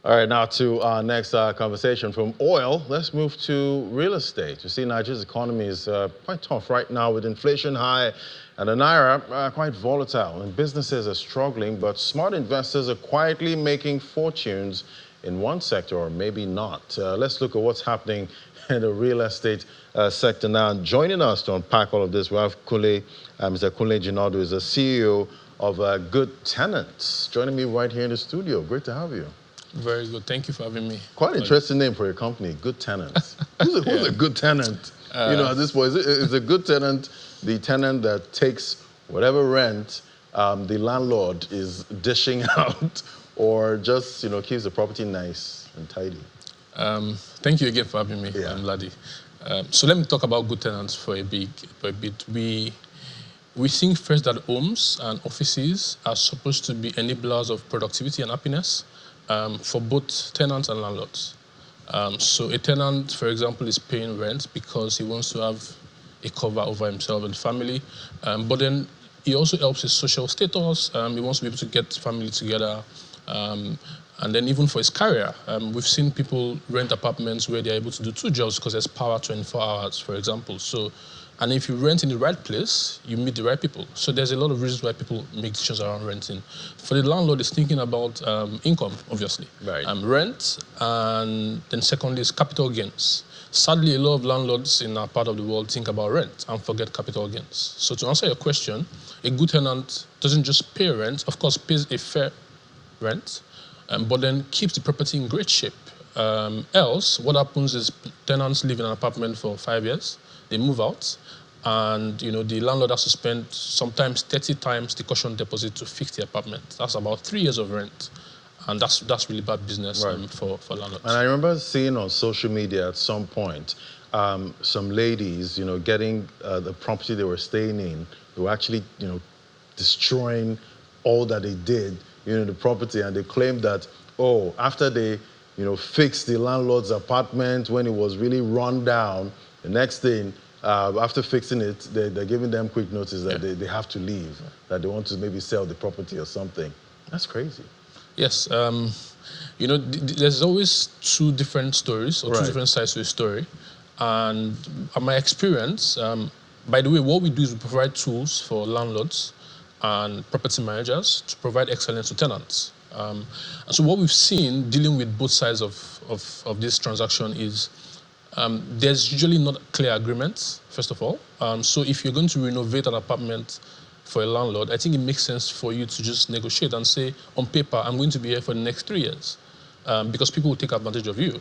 All right, now to our next conversation. From oil, let's move to real estate. You see, Nigeria's economy is quite tough right now with inflation high and the naira quite volatile. And businesses are struggling, but smart investors are quietly making fortunes in one sector, or maybe not. Let's look at what's happening in the real estate sector now. And joining us to unpack all of this, we have Mr. Kunle Jinadu, who is the CEO of Good Tenants, joining me right here in the studio. Great to have you. Very good. Thank you for having me. Quite an interesting name for your company, Good Tenants. Who's a good tenant? At this point, is a good tenant the tenant that takes whatever rent the landlord is dishing out, or just keeps the property nice and tidy? Thank you again for having me, Yeah. Ladi. So let me talk about Good Tenants for a bit. We think first that homes and offices are supposed to be enablers of productivity and happiness. For both tenants and landlords. So a tenant, for example, is paying rent because he wants to have a cover over himself and family, but then he also helps his social status. He wants to be able to get family together, and then even for his career. We've seen people rent apartments where they're able to do 2 jobs because there's power 24 hours, for example. And if you rent in the right place, you meet the right people. So there's a lot of reasons why people make decisions around renting. For the landlord, is thinking about income, obviously. Right. Rent, and then secondly is capital gains. Sadly, a lot of landlords in our part of the world think about rent and forget capital gains. So to answer your question, a good tenant doesn't just pay rent, of course pays a fair rent, but then keeps the property in great shape. Else, what happens is tenants live in an apartment for 5 years, they move out, and the landlord has to spend sometimes 30 times the caution deposit to fix the apartment. That's about 3 years of rent, and that's really bad business for landlords. And I remember seeing on social media at some point some ladies, getting the property they were staying in, they were actually, destroying all that they did, the property, and they claimed that, after they, fixed the landlord's apartment when it was really run down, the next thing, after fixing it, they're giving them quick notice that they have to leave, that they want to maybe sell the property or something. That's crazy. Yes. There's always 2 different stories or 2 different sides to a story. And my experience, by the way, what we do is we provide tools for landlords and property managers to provide excellence to tenants. And so what we've seen dealing with both sides of this transaction is there's usually not clear agreements, first of all. So if you're going to renovate an apartment for a landlord, I think it makes sense for you to just negotiate and say, on paper, I'm going to be here for the next 3 years, because people will take advantage of you,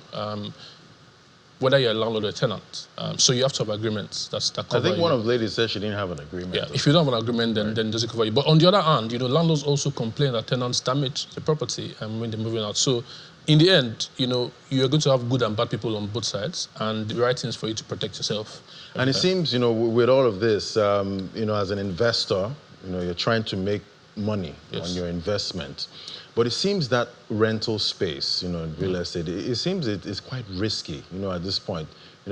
whether you're a landlord or a tenant. So you have to have agreements that cover you. I think one of the ladies said she didn't have an agreement. Yeah, if you don't have an agreement, then does it cover you? But on the other hand, landlords also complain that tenants damage the property when they're moving out. So in the end, you're going to have good and bad people on both sides, and the right thing is for you to protect yourself. And it seems, with all of this, as an investor, you're trying to make money on your investment. But it seems that rental space, in real estate, it seems it's quite risky, at this point,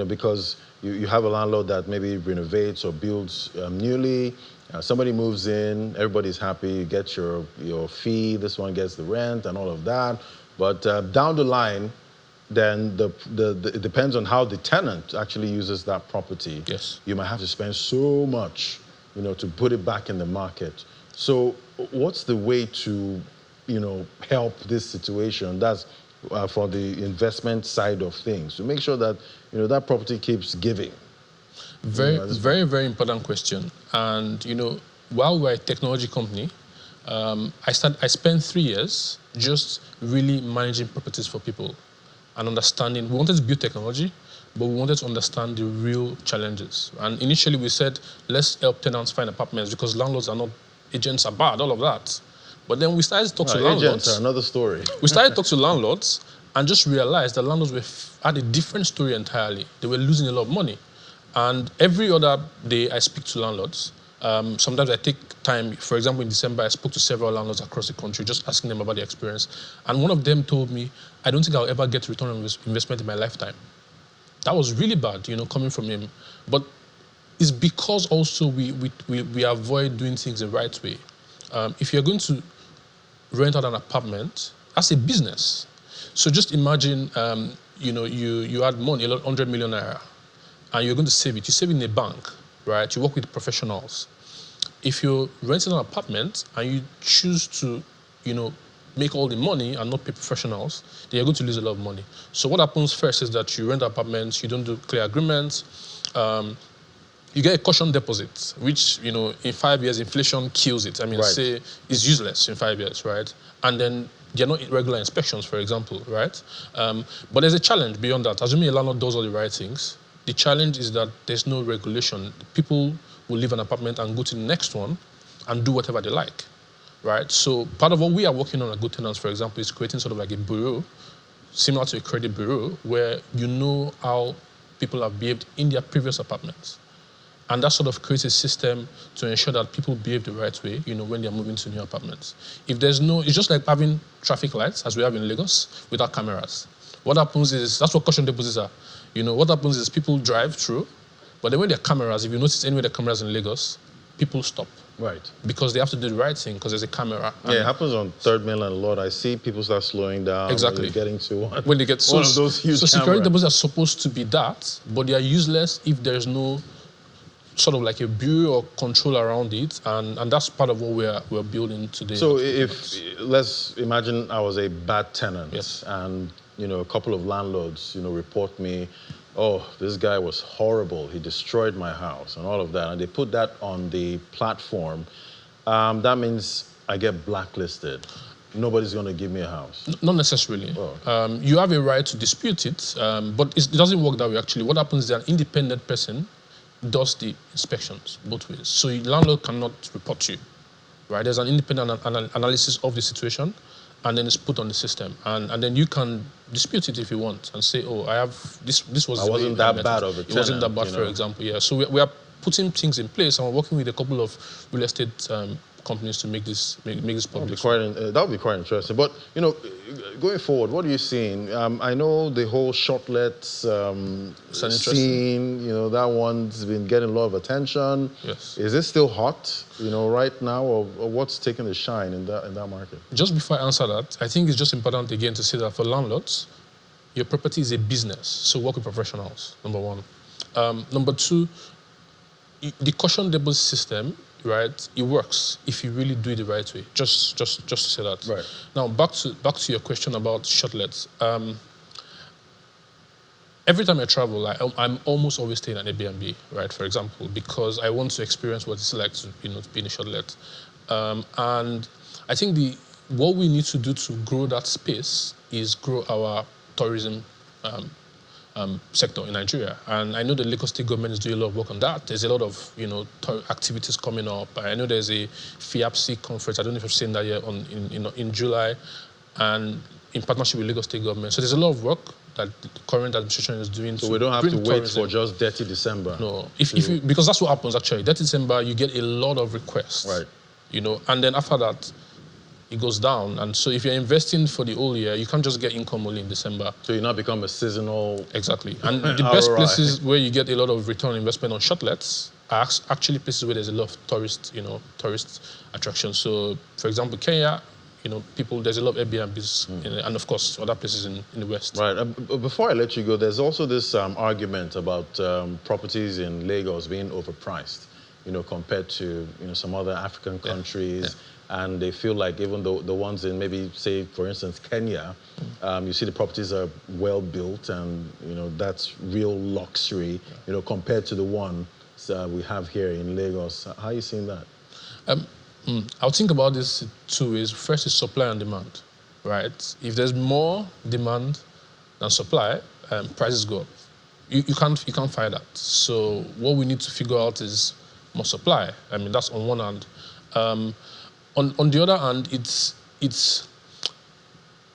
because you have a landlord that maybe renovates or builds newly. Somebody moves in, everybody's happy, you get your fee, this one gets the rent and all of that. But down the line, then it depends on how the tenant actually uses that property. Yes. You might have to spend so much, to put it back in the market. So what's the way to, help this situation? That's for the investment side of things, to make sure that, that property keeps giving. Very, very important question. And, while we're a technology company, I spent 3 years just really managing properties for people and understanding. We wanted to build technology, but we wanted to understand the real challenges. And initially we said, let's help tenants find apartments because landlords are not, agents are bad, all of that. But then we started to talk to landlords. Agents are another story. We started to talk to landlords and just realized that landlords had a different story entirely. They were losing a lot of money. And every other day I speak to landlords. Sometimes I take time. For example, in December, I spoke to several landlords across the country, just asking them about the experience. And one of them told me, I don't think I'll ever get return on investment in my lifetime. That was really bad, coming from him. But it's because also we avoid doing things the right way. If you're going to rent out an apartment, that's a business. So just imagine, you had money, 100 million naira, and you're going to save it. You save it in a bank, right? You work with professionals. If you're renting an apartment and you choose to, make all the money and not pay professionals, then you're going to lose a lot of money. So what happens first is that you rent apartments, you don't do clear agreements, you get a caution deposit, which, in 5 years, inflation kills it. I mean, say it's useless in 5 years, right? And then there are no regular inspections, for example, right? But there's a challenge beyond that. Assuming a landlord does all the right things, the challenge is that there's no regulation. People will leave an apartment and go to the next one and do whatever they like, right? So part of what we are working on at Good Tenants, for example, is creating sort of like a bureau, similar to a credit bureau, where you know how people have behaved in their previous apartments. And that sort of creates a system to ensure that people behave the right way, when they're moving to new apartments. If there's it's just like having traffic lights, as we have in Lagos, without cameras. What happens is, that's what caution deposits are. What happens is people drive through, but then when there are cameras, if you notice anywhere there are cameras in Lagos, people stop. Right. Because they have to do the right thing, because there's a camera. Yeah, it happens on 3rd Mainland a lot. I see people start slowing down. Exactly. Getting to when they get one of those huge So security deposits are supposed to be that, but they are useless if there's no sort of like a bureau or control around it, and that's part of what we're building today. So let's imagine I was a bad tenant, yes, and a couple of landlords report me, oh, this guy was horrible, he destroyed my house and all of that, and they put that on the platform. That means I get blacklisted. Nobody's going to give me a house. Not necessarily. Oh. You have a right to dispute it, but it doesn't work that way actually. What happens is an independent person does the inspections both ways. So the landlord cannot report you, right? There's an independent analysis of the situation, and then it's put on the system. And then you can dispute it if you want and say, oh, I have, this was... I wasn't that bad of a tenant. It wasn't that bad, for example, yeah. So we are putting things in place, and we're working with a couple of real estate companies to make this public. That would be quite interesting. But going forward, what are you seeing? I know the whole Shortlets scene. That one's been getting a lot of attention. Yes. Is it still hot? Right now, or what's taking the shine in that market? Just before I answer that, I think it's just important again to say that for landlords, your property is a business, so work with professionals. Number one. Number two, the caution deposit system, right? It works if you really do it the right way. Just to say that. Right. Now back to your question about Shortlets. Every time I travel, I'm almost always staying at Airbnb, right? For example, because I want to experience what it's like to be in a Shortlet. And I think what we need to do to grow that space is grow our tourism sector in Nigeria. And I know the Lagos State government is doing a lot of work on that. There's a lot of activities coming up. I know there's a FIAPC conference. I don't know if you've seen that yet in July, and in partnership with Lagos State government. So there's a lot of work that the current administration is doing. So we don't have to wait for just dirty December. No, because that's what happens actually. Dirty December, you get a lot of requests. Right. And then after that, it goes down. And so if you're investing for the whole year, you can't just get income only in December. So you now become a seasonal... Exactly. And the best places where you get a lot of return on investment on Shortlets are actually places where there's a lot of tourist attractions. So, for example, Kenya, there's a lot of Airbnbs, and of course, other places in the West. Right. Before I let you go, there's also this argument about properties in Lagos being overpriced, compared to, some other African countries. Yeah. And they feel like even though the ones in maybe, say, for instance, Kenya, you see the properties are well built and, that's real luxury, compared to the one we have here in Lagos. How are you seeing that? I'll think about this two ways. First is supply and demand, right? If there's more demand than supply, prices go up. You can't fight that. So what we need to figure out is more supply. I mean, that's on one hand. On the other hand, it's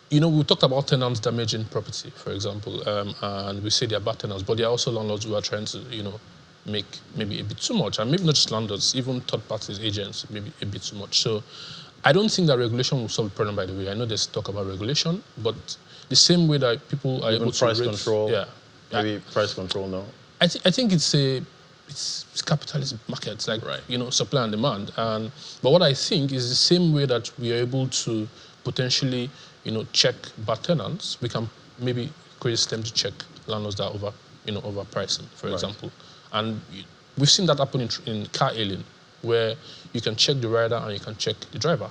we talked about tenants damaging property, for example, and we say they're bad tenants, but there are also landlords who are trying to, make maybe a bit too much, and maybe not just landlords, even third parties, agents, maybe a bit too much. So I don't think that regulation will solve the problem, by the way. I know there's talk about regulation, but the same way that people are able to price control. Yeah. Maybe price control, no? I think it's capitalist markets, like, right, supply and demand. But what I think is the same way that we are able to potentially, check bad tenants, we can maybe create a system to check landlords that are overpricing, for example. And we've seen that happen in car hailing, where you can check the rider and you can check the driver,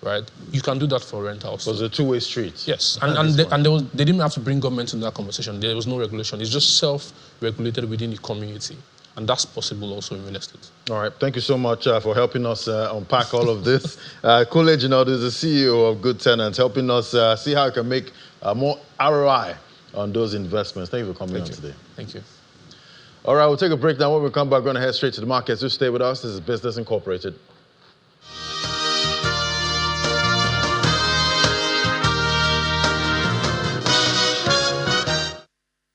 right? You can do that for rent also. So it's a two-way street. Yes, and they didn't have to bring government into that conversation. There was no regulation. It's just self-regulated within the community. And that's possible also in real estate. All right. Thank you so much for helping us unpack all of this. Kule Jinadu is the CEO of Good Tenants, helping us see how we can make more ROI on those investments. Thank you for coming on today. Thank you. All right, we'll take a break now. When we come back, we're going to head straight to the markets. Just stay with us. This is Business Incorporated.